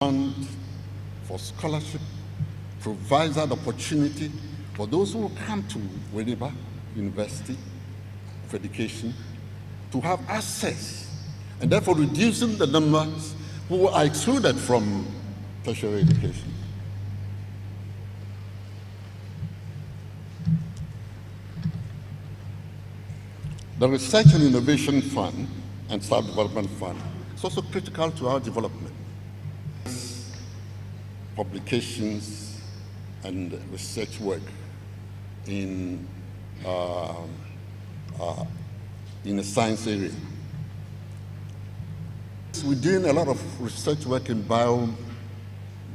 Fund for scholarship provides that opportunity for those who come to Winneba University of Education to have access, and therefore reducing the numbers who are excluded from tertiary education. The Research and Innovation Fund and Staff Development Fund is also critical to our development. Publications and research work in a science area. We're doing a lot of research work in biology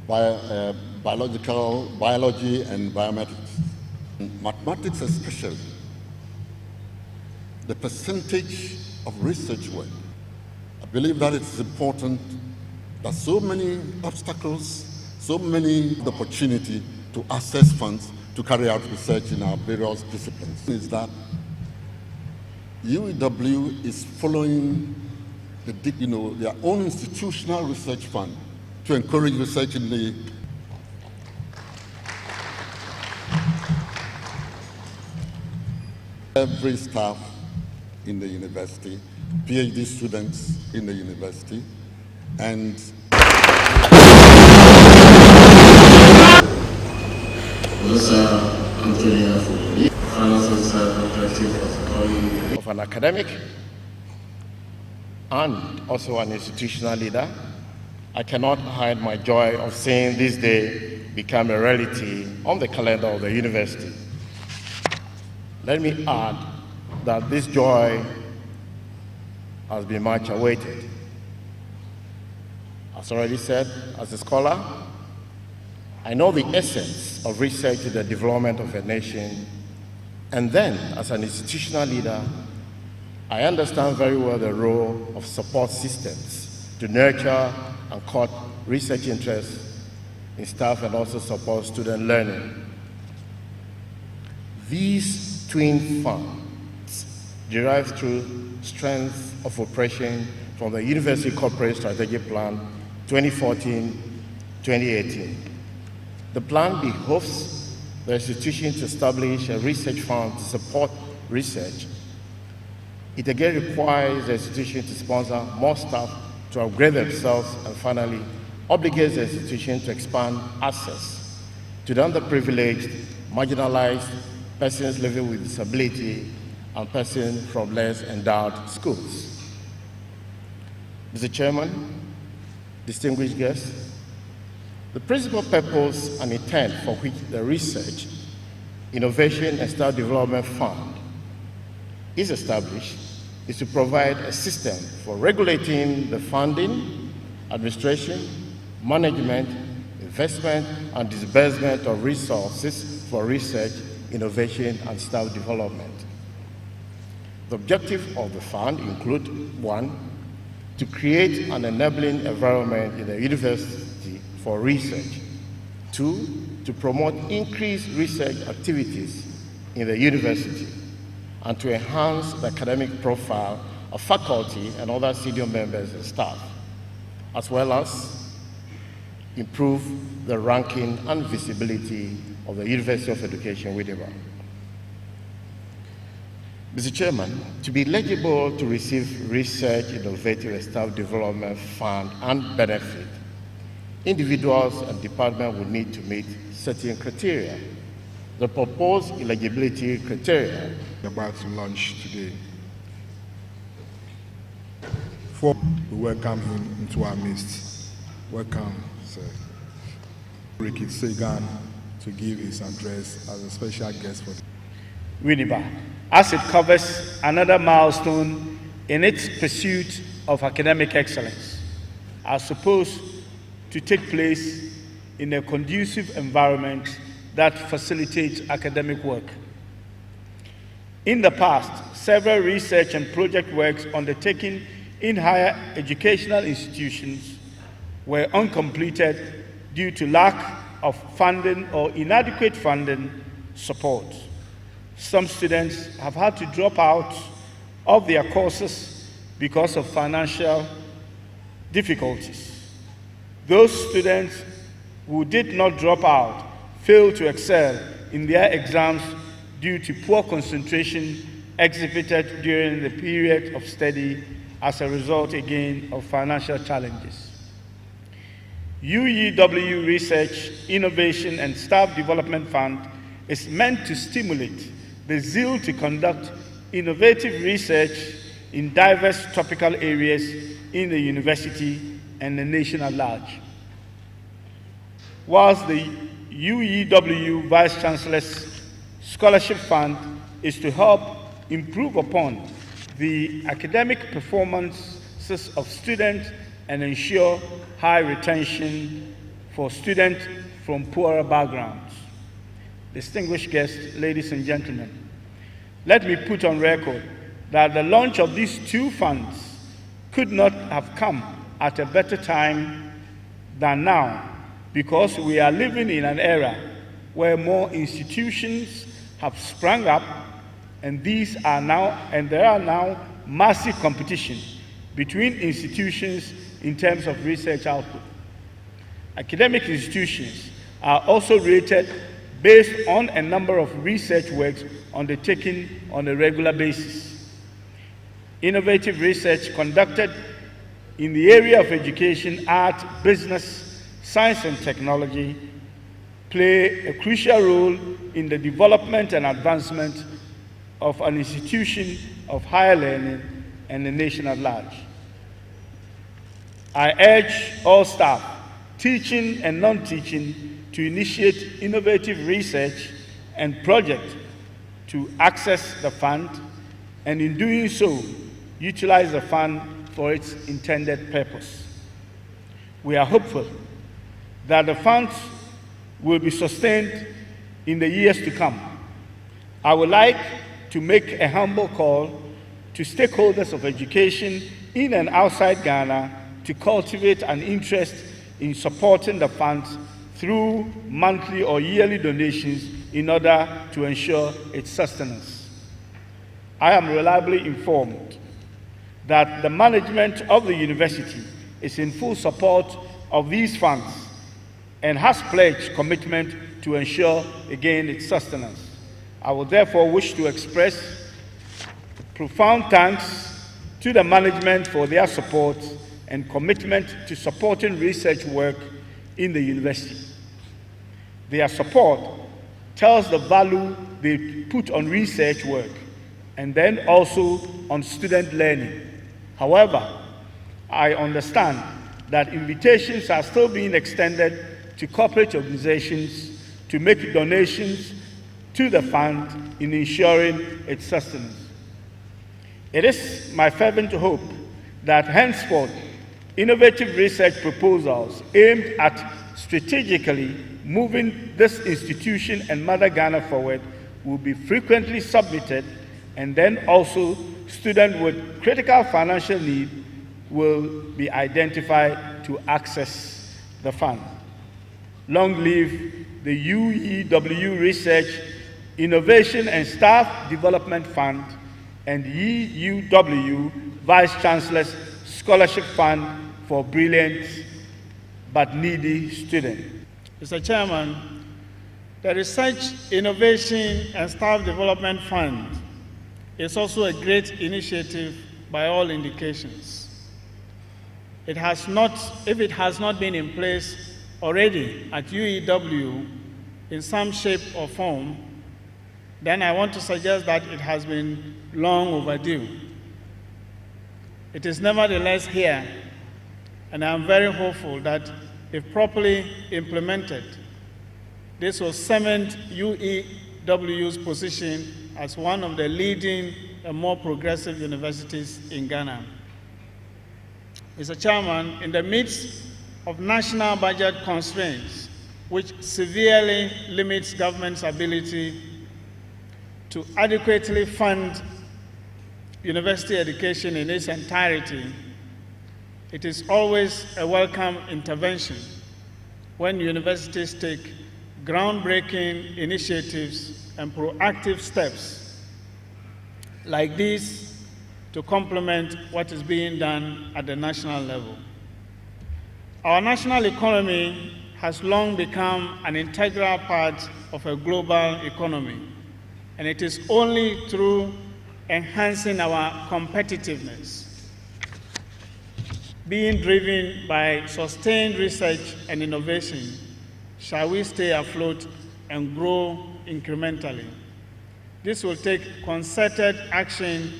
and biometrics. In mathematics especially, the percentage of research work, I believe that it's important that so many obstacles, so many opportunity to access funds to carry out research in our various disciplines is that UEW is following their own institutional research fund to encourage research in every staff in the university, PhD students in the university, and of an academic and also an institutional leader, I cannot hide my joy of seeing this day become a reality on the calendar of the university. Let me add that this joy has been much awaited. As already said, as a scholar, I know the essence of research in the development of a nation, and then as an institutional leader, I understand very well the role of support systems to nurture and court research interests in staff and also support student learning. These twin funds derive through strength of operation from the University Corporate Strategic Plan 2014-2018. The plan behoves the institution to establish a research fund to support research. It again requires the institution to sponsor more staff to upgrade themselves, and finally obligates the institution to expand access to the underprivileged, marginalized, persons living with disability, and persons from less endowed schools. Mr. Chairman, distinguished guests, the principal purpose and intent for which the Research, Innovation and Staff Development Fund is established is to provide a system for regulating the funding, administration, management, investment, and disbursement of resources for research, innovation, and staff development. The objective of the fund include: 1, to create an enabling environment in the university for research; 2, to promote increased research activities in the university, and to enhance the academic profile of faculty and other senior members and staff, as well as improve the ranking and visibility of the University of Education, Winneba. Mr. Chairman, to be eligible to receive Research, Innovative and Staff Development Fund and benefit, individuals and departments will need to meet certain criteria. The proposed eligibility criteria about to launch today. We welcome him into our midst. Welcome, sir. Ricky Sagan to give his address as a special guest for Winneba, as it covers another milestone in its pursuit of academic excellence, are supposed to take place in a conducive environment that facilitates academic work. In the past, several research and project works undertaken in higher educational institutions were uncompleted due to lack of funding or inadequate funding support. Some students have had to drop out of their courses because of financial difficulties. those students who did not drop out failed to excel in their exams due to poor concentration exhibited during the period of study as a result, again, of financial challenges. UEW Research, Innovation and Staff Development Fund is meant to stimulate the zeal to conduct innovative research in diverse topical areas in the university and the nation at large. Whilst the UEW Vice-Chancellor's Scholarship Fund is to help improve upon the academic performances of students and ensure high retention for students from poorer backgrounds. Distinguished guests, ladies and gentlemen, let me put on record that the launch of these two funds could not have come at a better time than now, because we are living in an era where more institutions have sprung up, and there are now massive competition between institutions in terms of research output. Academic institutions are also rated based on a number of research works undertaken on a regular basis. Innovative research conducted in the area of education, art, business, science and technology play a crucial role in the development and advancement of an institution of higher learning and the nation at large. I urge all staff, teaching and non-teaching, to initiate innovative research and projects to access the fund, and in doing so, utilize the fund for its intended purpose. We are hopeful that the funds will be sustained in the years to come. I would like to make a humble call to stakeholders of education in and outside Ghana to cultivate an interest in supporting the funds through monthly or yearly donations in order to ensure its sustenance. I am reliably informed that the management of the university is in full support of these funds and has pledged commitment to ensure, again, its sustenance. I would therefore wish to express profound thanks to the management for their support and commitment to supporting research work in the university. Their support tells the value they put on research work and then also on student learning. However, I understand that invitations are still being extended to corporate organizations to make donations to the fund in ensuring its sustenance. It is my fervent hope that henceforth, innovative research proposals aimed at strategically moving this institution and Mother Ghana forward will be frequently submitted, and then also students with critical financial need will be identified to access the fund. Long live the UEW Research, Innovation and Staff Development Fund and UEW Vice-Chancellor's Scholarship Fund for brilliant but needy students. Mr. Chairman, the Research, Innovation and Staff Development Fund is also a great initiative by all indications. If it has not been in place already at UEW in some shape or form, then I want to suggest that it has been long overdue. It is nevertheless here, and I am very hopeful that if properly implemented, this will cement UEW's position as one of the leading and more progressive universities in Ghana. Mr. Chairman, in the midst of national budget constraints, which severely limits government's ability to adequately fund university education in its entirety, it is always a welcome intervention when universities take groundbreaking initiatives and proactive steps like these to complement what is being done at the national level. Our national economy has long become an integral part of a global economy, and it is only through enhancing our competitiveness, being driven by sustained research and innovation, shall we stay afloat and grow incrementally. This will take concerted action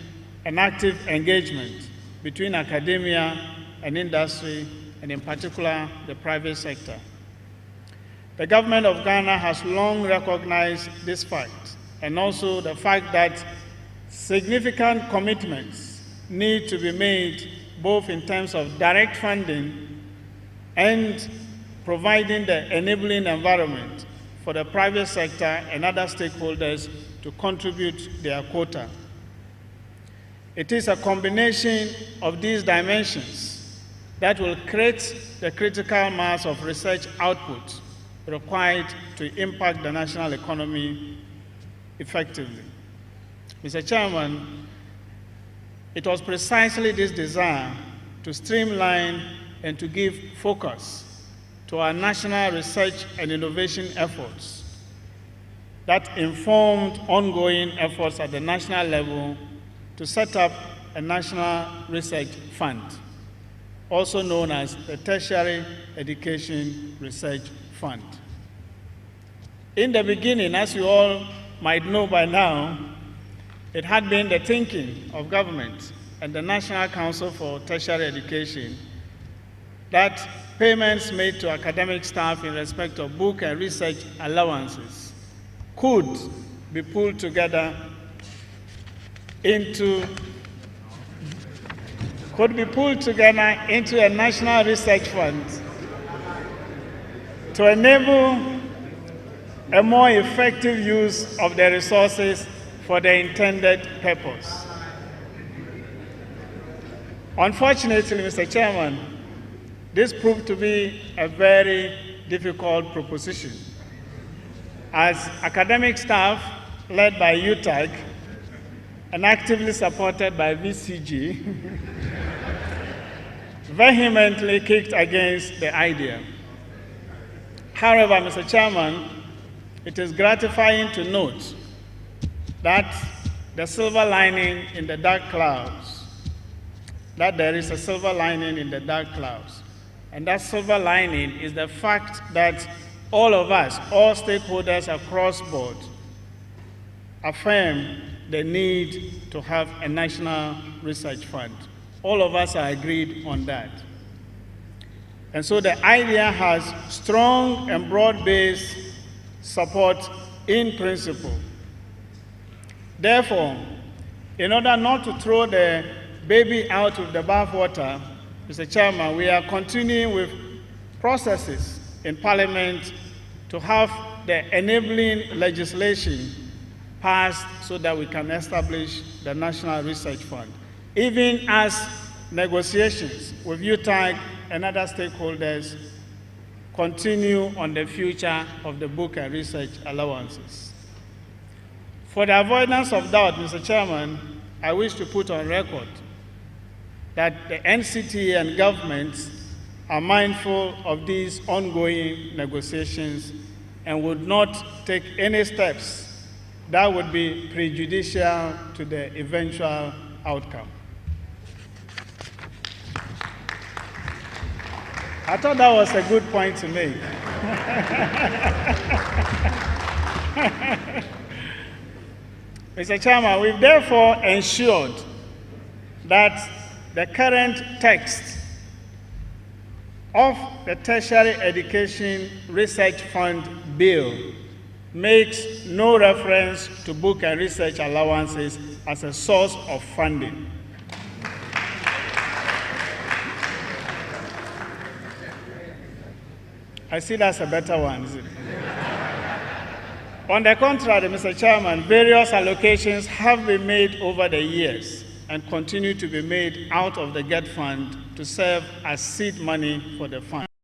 and active engagement between academia and industry, and in particular, the private sector. The government of Ghana has long recognized this fact, and also the fact that significant commitments need to be made both in terms of direct funding and providing the enabling environment for the private sector and other stakeholders to contribute their quota. It is a combination of these dimensions that will create the critical mass of research output required to impact the national economy effectively. Mr. Chairman, it was precisely this desire to streamline and to give focus to our national research and innovation efforts that informed ongoing efforts at the national level to set up a national research fund, also known as the Tertiary Education Research Fund. In the beginning, as you all might know by now, it had been the thinking of government and the National Council for Tertiary Education that payments made to academic staff in respect of book and research allowances could be pulled together into a national research fund to enable a more effective use of the resources for the intended purpose. Unfortunately, Mr. Chairman, this proved to be a very difficult proposition, as academic staff led by UTAG and actively supported by VCG vehemently kicked against the idea. However, Mr. Chairman, it is gratifying to note that the silver lining in the dark clouds, that there is a silver lining in the dark clouds. And that silver lining is the fact that all of us, all stakeholders across board, affirm the need to have a national research fund. All of us are agreed on that. And so the idea has strong and broad-based support in principle. Therefore, in order not to throw the baby out with the bathwater, Mr. Chairman, we are continuing with processes in Parliament to have the enabling legislation passed so that we can establish the National Research Fund, even as negotiations with UTAG and other stakeholders continue on the future of the book and research allowances. For the avoidance of doubt, Mr. Chairman, I wish to put on record that the NCT and governments are mindful of these ongoing negotiations and would not take any steps that would be prejudicial to the eventual outcome. I thought that was a good point to make. Mr. Chairman, we've therefore ensured that the current text of the Tertiary Education Research Fund Bill makes no reference to book and research allowances as a source of funding. I see that's a better one, is it? On the contrary, Mr. Chairman, various allocations have been made over the years and continue to be made out of the GET Fund to serve as seed money for the fund.